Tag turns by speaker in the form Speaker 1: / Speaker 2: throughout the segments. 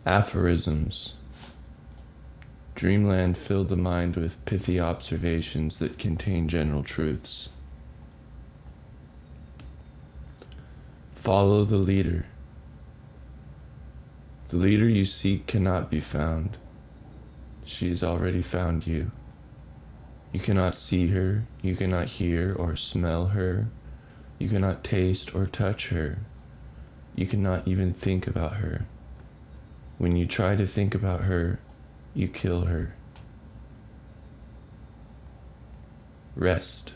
Speaker 1: Aphorisms. Dreamland filled the mind with pithy observations that contain general truths. Follow the leader. The leader you seek cannot be found. She has already found you. You cannot see her, you cannot hear or smell her, you cannot taste or touch her, you cannot even think about her. When you try to think about her, you kill her. Rest.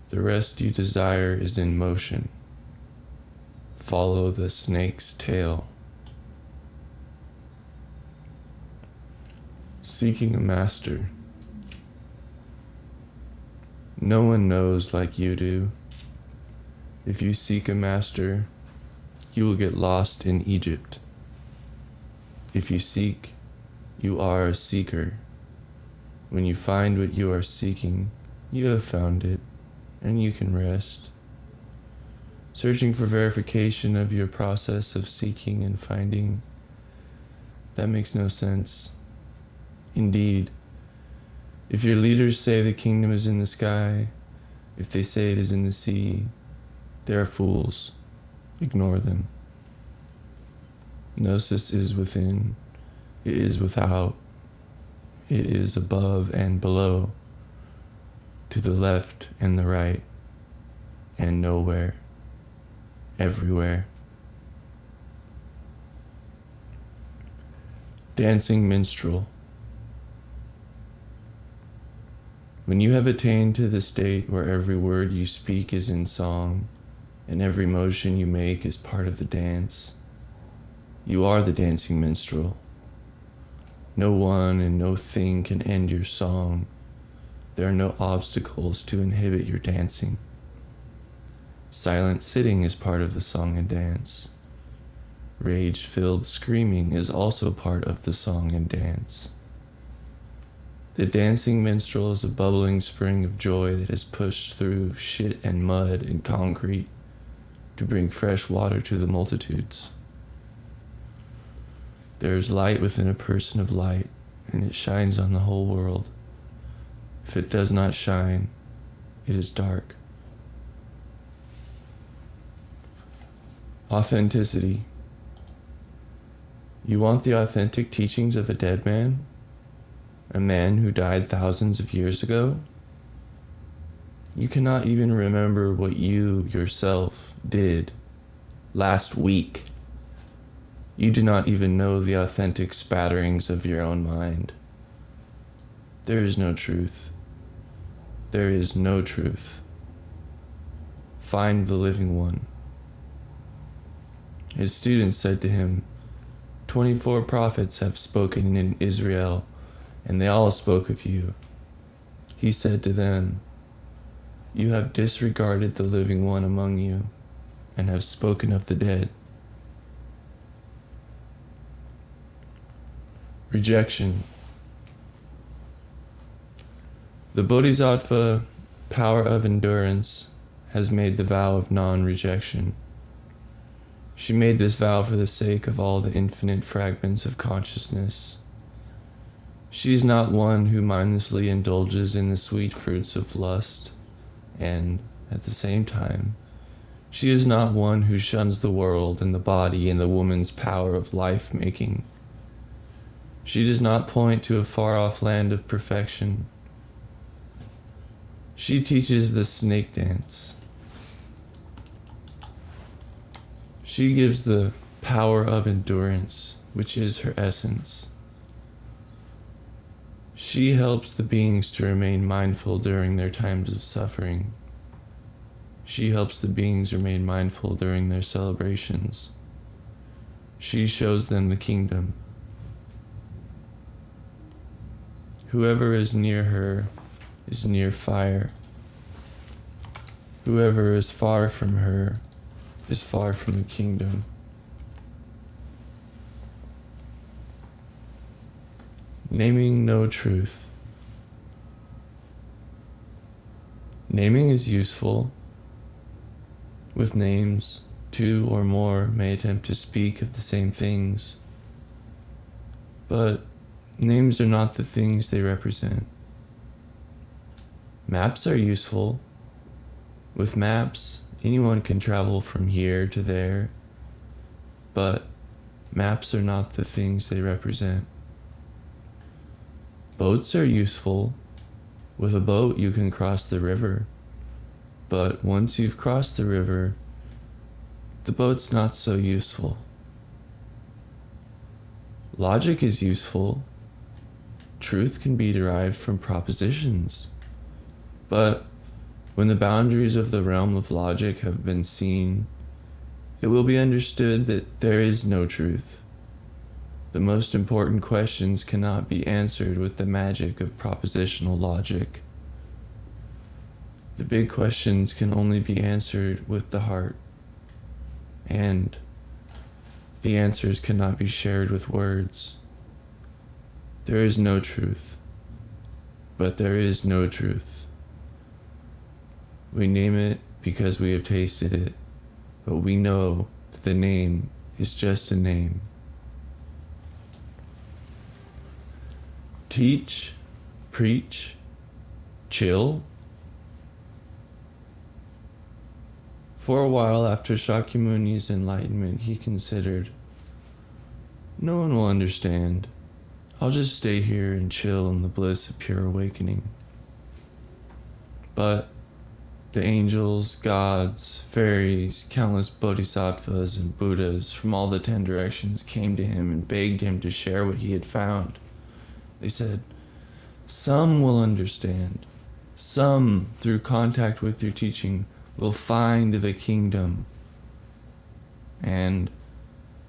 Speaker 1: The rest you desire is in motion. Follow the snake's tail. Seeking a master. No one knows like you do. If you seek a master, you will get lost in Egypt. If you seek, you are a seeker. When you find what you are seeking, you have found it, and you can rest. Searching for verification of your process of seeking and finding, that makes no sense. Indeed, if your leaders say the kingdom is in the sky, if they say it is in the sea, they are fools. Ignore them. Gnosis is within, it is without, it is above and below, to the left and the right, and nowhere, everywhere. Dancing minstrel. When you have attained to the state where every word you speak is in song, and every motion you make is part of the dance, you are the dancing minstrel. No one and no thing can end your song. There are no obstacles to inhibit your dancing. Silent sitting is part of the song and dance. Rage-filled screaming is also part of the song and dance. The dancing minstrel is a bubbling spring of joy that has pushed through shit and mud and concrete to bring fresh water to the multitudes. There is light within a person of light, and it shines on the whole world. If it does not shine, it is dark. Authenticity. You want the authentic teachings of a dead man? A man who died thousands of years ago? You cannot even remember what you yourself did last week. You do not even know the authentic spatterings of your own mind. There is no truth. There is no truth. Find the living one. His students said to him, 24 prophets have spoken in Israel, and they all spoke of you. He said to them, you have disregarded the living one among you, and have spoken of the dead. Rejection. The Bodhisattva, power of endurance, has made the vow of non-rejection. She made this vow for the sake of all the infinite fragments of consciousness. She is not one who mindlessly indulges in the sweet fruits of lust, and, at the same time, she is not one who shuns the world and the body and the woman's power of life-making. She does not point to a far-off land of perfection. She teaches the snake dance. She gives the power of endurance, which is her essence. She helps the beings to remain mindful during their times of suffering. She helps the beings remain mindful during their celebrations. She shows them the kingdom. Whoever is near her is near fire. Whoever is far from her is far from the kingdom. Naming no truth. Naming is useful. With names, Two or more may attempt to speak of the same things, but names are not the things they represent. Maps are useful. With maps, anyone can travel from here to there, but maps are not the things they represent. Boats are useful. With a boat, you can cross the river, but once you've crossed the river, the boat's not so useful. Logic is useful. Truth can be derived from propositions, but when the boundaries of the realm of logic have been seen, it will be understood that there is no truth. The most important questions cannot be answered with the magic of propositional logic. The big questions can only be answered with the heart, and the answers cannot be shared with words. There is no truth, but there is no truth. We name it because we have tasted it, but we know that the name is just a name. Teach, preach, chill. For a while after Shakyamuni's enlightenment, he considered, no one will understand. I'll just stay here and chill in the bliss of pure awakening. But the angels, gods, fairies, countless bodhisattvas and Buddhas from all the 10 directions came to him and begged him to share what he had found. They said, some will understand. Some, through contact with your teaching, will find the kingdom. And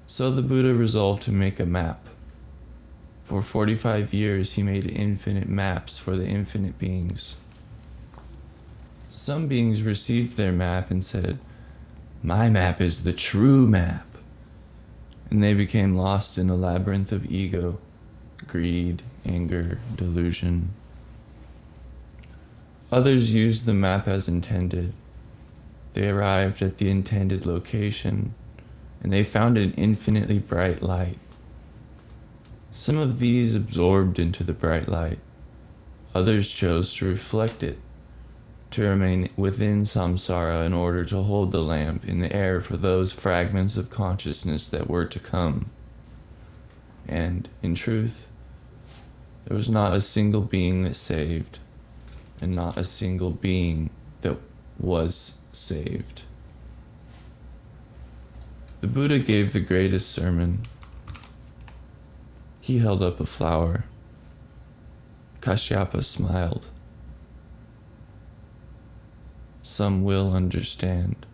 Speaker 1: so the Buddha resolved to make a map. For 45 years, he made infinite maps for the infinite beings. Some beings received their map and said, my map is the true map. And they became lost in a labyrinth of ego, greed, anger, delusion. Others used the map as intended. They arrived at the intended location, and they found an infinitely bright light. Some of these absorbed into the bright light. Others chose to reflect it, to remain within samsara in order to hold the lamp in the air for those fragments of consciousness that were to come. And, in truth, there was not a single being that saved, and not a single being that was saved. The Buddha gave the greatest sermon. He held up a flower. Kashyapa smiled. Some will understand.